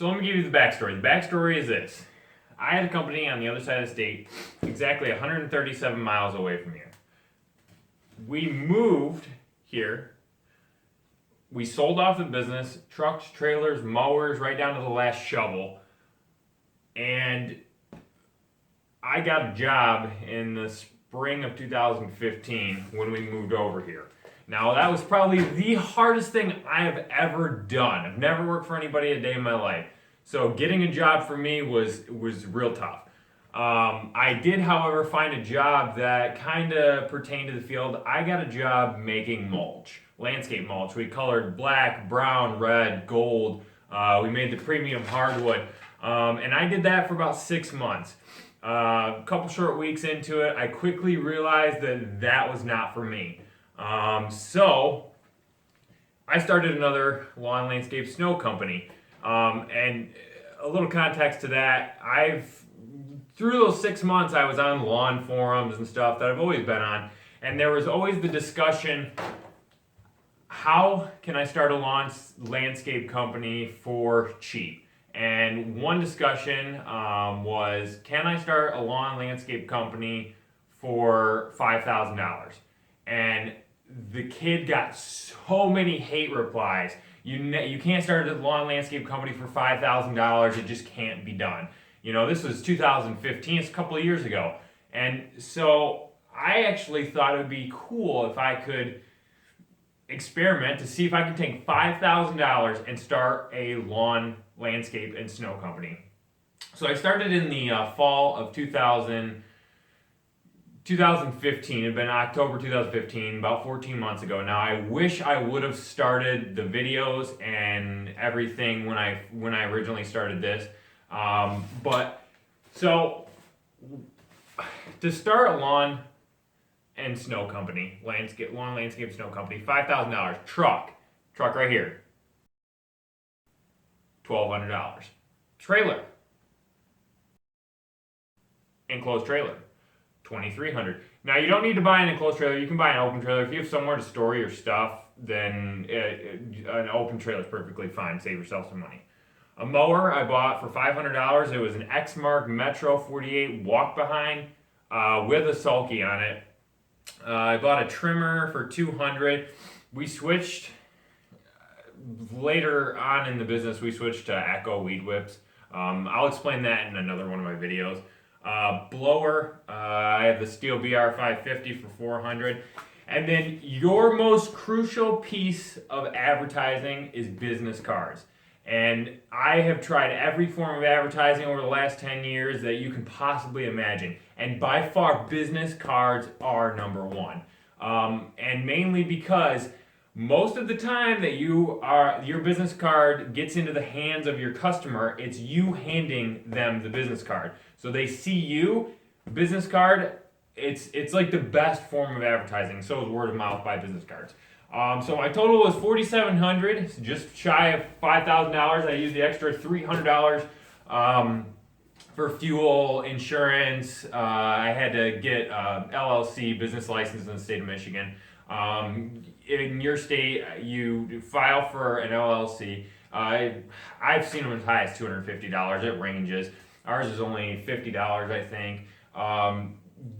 So let me give you the backstory. The backstory is this. I had a company on the other side of the state, exactly 137 miles away from here. We moved here. We sold off the business, trucks, trailers, mowers, right down to the last shovel. And I got a job in the spring of 2015 when we moved over here. Now, that was probably the hardest thing I have ever done. I've never worked for anybody a day in my life. So getting a job for me was real tough. I did, however, find a job that kind of pertained to the field. I got a job making mulch, landscape mulch. We colored black, brown, red, gold. We made the premium hardwood. And I did that for about 6 months. A couple short weeks into it, I quickly realized that that was not for me. So I started another lawn landscape snow company. And a little context to that, through those 6 months, I was on lawn forums and stuff that I've always been on, and there was always the discussion, how can I start a lawn landscape company for cheap? And one discussion was, can I start a lawn landscape company for $5,000? And the kid got so many hate replies. You can't start a lawn landscape company for $5,000. It just can't be done. You know, this was 2015. It's a couple of years ago. And so I actually thought it would be cool if I could experiment to see if I can take $5,000 and start a lawn landscape and snow company. So I started in the fall of 2015. It had been October 2015, about 14 months ago. Now, I wish I would have started the videos and everything when I originally started this. But so to start a lawn and snow company, lawn landscape snow company, $5,000. Truck right here, $1,200. Trailer, enclosed trailer, $2,300. Now, you don't need to buy an enclosed trailer. You can buy an open trailer. If you have somewhere to store your stuff, then an open trailer is perfectly fine. Save yourself some money. A mower I bought for $500. It was an Exmark Metro 48 walk behind with a sulky on it. I bought a trimmer for $200. We switched later on in the business. We switched to Echo weed whips. I'll explain that in another one of my videos. Blower, I have the Steel BR 550 for $400. And then your most crucial piece of advertising is business cards. And I have tried every form of advertising over the last 10 years that you can possibly imagine. And by far, business cards are number one. And mainly because most of the time that your business card gets into the hands of your customer, it's you handing them the business card. So they see you, business card, it's like the best form of advertising. So is word of mouth by business cards. So my total was $4,700, just shy of $5,000. I used the extra $300 for fuel, insurance. I had to get LLC business license in the state of Michigan. In your state, you file for an LLC. I've seen them as high as $250. It ranges. Ours is only $50, I think.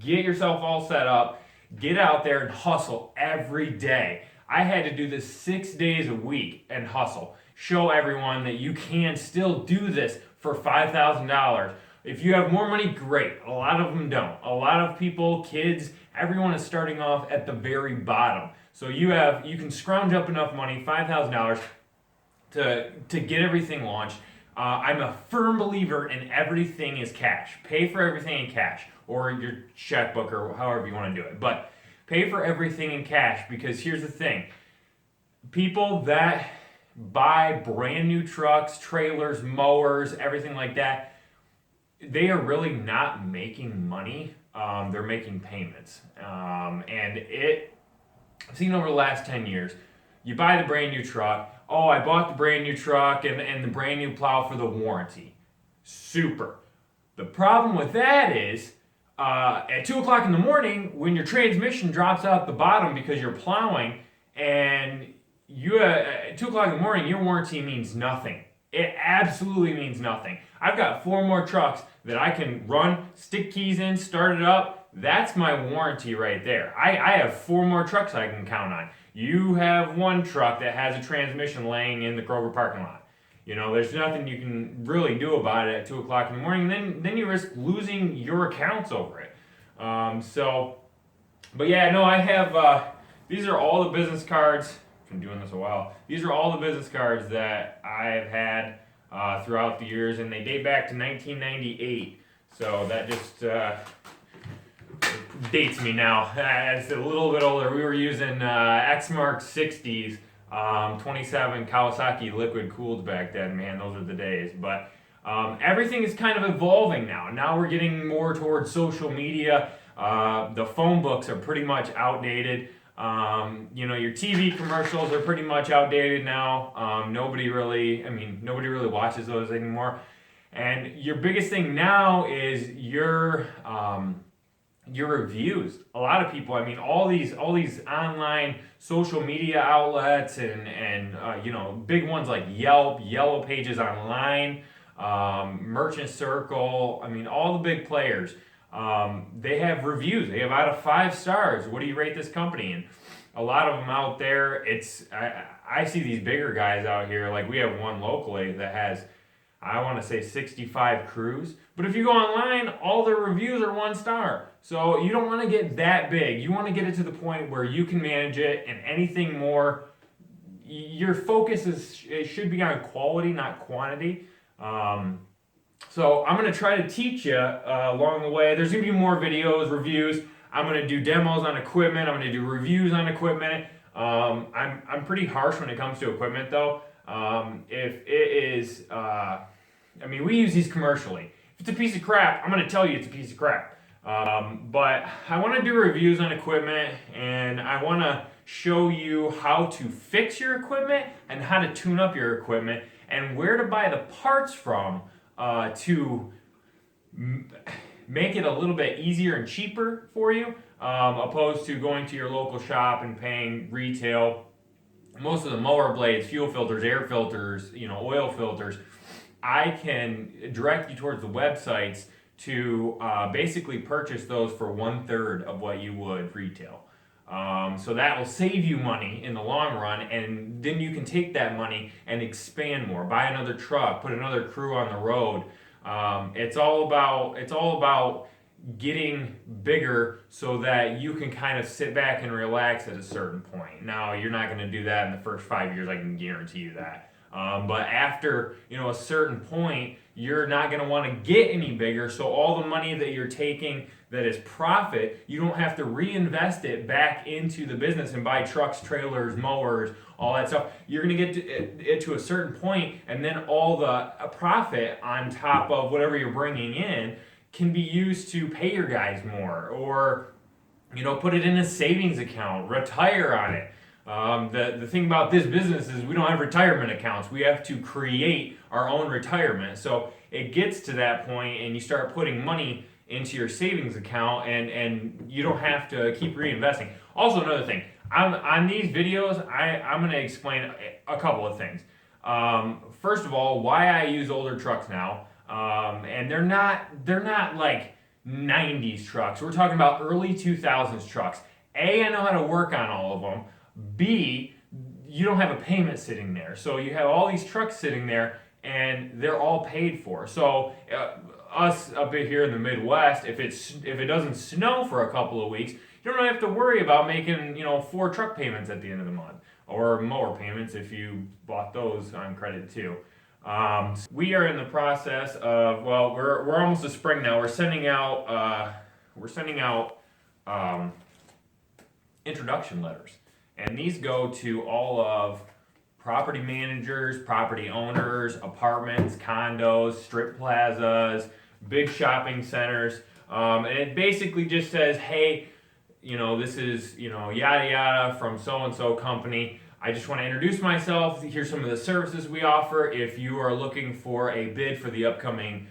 Get yourself all set up. Get out there and hustle every day. I had to do this 6 days a week and hustle. Show everyone that you can still do this for $5,000. If you have more money, great. A lot of them don't. A lot of people, kids, everyone is starting off at the very bottom. So you can scrounge up enough money, $5,000, to get everything launched. I'm a firm believer in everything is cash. Pay for everything in cash, or your checkbook, or however you want to do it. But pay for everything in cash, because here's the thing. People that buy brand new trucks, trailers, mowers, everything like that, they are really not making money. They're making payments. And I've seen over the last 10 years, you buy the brand new truck. Oh, I bought the brand new truck and the brand new plow for the warranty. Super. The problem with that is, at 2 o'clock in the morning, when your transmission drops out the bottom because you're plowing, and at 2 o'clock in the morning, your warranty means nothing. it absolutely means nothing. I've got 4 more trucks that I can run, stick keys in, start it up. That's my warranty right there. I have 4 more trucks I can count on. You have one truck that has a transmission laying in the Kroger parking lot. There's nothing you can really do about it at 2 o'clock in the morning. Then you risk losing your accounts over it. But yeah, no, I have. These are all the business cards. I've been doing this a while. These are all the business cards that I've had throughout the years, and they date back to 1998. So that just dates me now. It's a little bit older. We were using Exmark 60s, 27 Kawasaki liquid cooled back then. Man, those are the days. But everything is kind of evolving now. Now we're getting more towards social media. The phone books are pretty much outdated. Your TV commercials are pretty much outdated now. Nobody really watches those anymore. And your biggest thing now is your reviews. A lot of people, all these online social media outlets and big ones like Yelp, Yellow Pages Online, Merchant Circle. All the big players. They have reviews. They have out of 5 stars. What do you rate this company? And a lot of them out there, I see these bigger guys out here. Like we have one locally that has, I want to say 65 crews. But if you go online, all their reviews are 1 star. So you don't want to get that big. You want to get it to the point where you can manage it, and anything more, your focus it should be on quality, not quantity. So I'm going to try to teach you along the way. There's going to be more videos, reviews. I'm going to do demos on equipment. I'm going to do reviews on equipment. I'm pretty harsh when it comes to equipment though. If it is, we use these commercially. If it's a piece of crap, I'm going to tell you it's a piece of crap. But I want to do reviews on equipment, and I want to show you how to fix your equipment and how to tune up your equipment and where to buy the parts from to make it a little bit easier and cheaper for you, opposed to going to your local shop and paying retail. Most of the mower blades, fuel filters, air filters, oil filters, I can direct you towards the websites to basically purchase those for 1/3 of what you would retail. So that will save you money in the long run, and then you can take that money and expand more. Buy another truck, put another crew on the road. It's all about getting bigger so that you can kind of sit back and relax at a certain point. Now, you're not going to do that in the first 5 years, I can guarantee you that. But after a certain point, you're not going to want to get any bigger. So all the money that you're taking that is profit, you don't have to reinvest it back into the business and buy trucks, trailers, mowers, all that stuff. You're going to get it to a certain point, and then all the profit on top of whatever you're bringing in can be used to pay your guys more, or put it in a savings account, retire on it. The thing about this business is we don't have retirement accounts. We have to create our own retirement. So it gets to that point and you start putting money into your savings account, and you don't have to keep reinvesting. Also, another thing, on these videos, I'm going to explain a couple of things. First of all, why I use older trucks now, and they're not like 90s trucks. We're talking about early 2000s trucks. A, I know how to work on all of them. B, you don't have a payment sitting there. So you have all these trucks sitting there, and they're all paid for. So us up here in the Midwest, if it doesn't snow for a couple of weeks, you don't really have to worry about making 4 truck payments at the end of the month, or mower payments if you bought those on credit too. We are in the process of, well, we're almost to spring now. We're sending out introduction letters, and these go to all of property managers, property owners, apartments, condos, strip plazas, big shopping centers, and it basically just says, hey, this is yada yada from so and so company. I just want to introduce myself. Here's some of the services we offer. If you are looking for a bid for the upcoming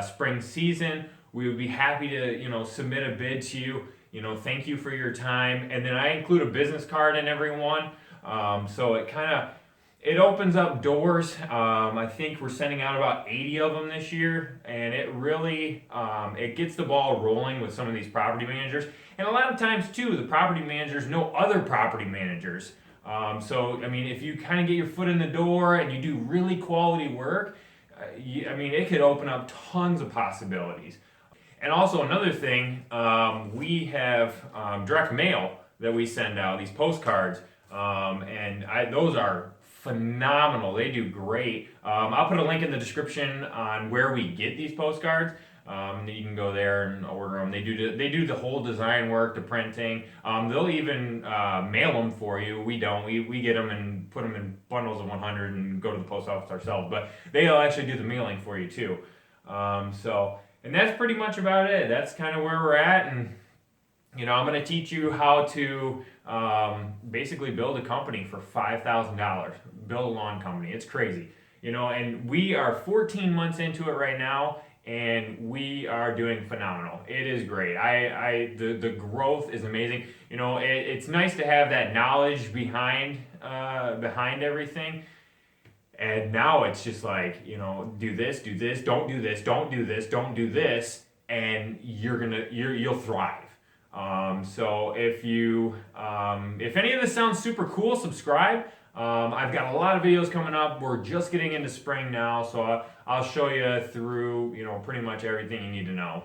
spring season, we would be happy to submit a bid to you. Thank you for your time. And then I include a business card in every one. So It opens up doors. I think we're sending out about 80 of them this year, and it really it gets the ball rolling with some of these property managers. And a lot of times too, the property managers know other property managers. So I mean, if you kind of get your foot in the door and you do really quality work, I mean, it could open up tons of possibilities. And also another thing, we have direct mail that we send out, these postcards, those are phenomenal. They do great. I'll put a link in the description on where we get these postcards. You can go there and order them. They do the whole design work, the printing. They'll even mail them for you. We don't. We get them and put them in bundles of 100 and go to the post office ourselves. But they'll actually do the mailing for you too. And that's pretty much about it. That's kind of where we're at. And I'm going to teach you how to basically build a company for $5,000. Build a lawn company. It's crazy, and we are 14 months into it right now, and we are doing phenomenal. It is great. The growth is amazing. It's nice to have that knowledge behind everything. And now it's just like, do this, don't do this, don't do this, don't do this, and you'll thrive. So if any of this sounds super cool, subscribe. I've got a lot of videos coming up. We're just getting into spring now, so I'll show you through, pretty much everything you need to know.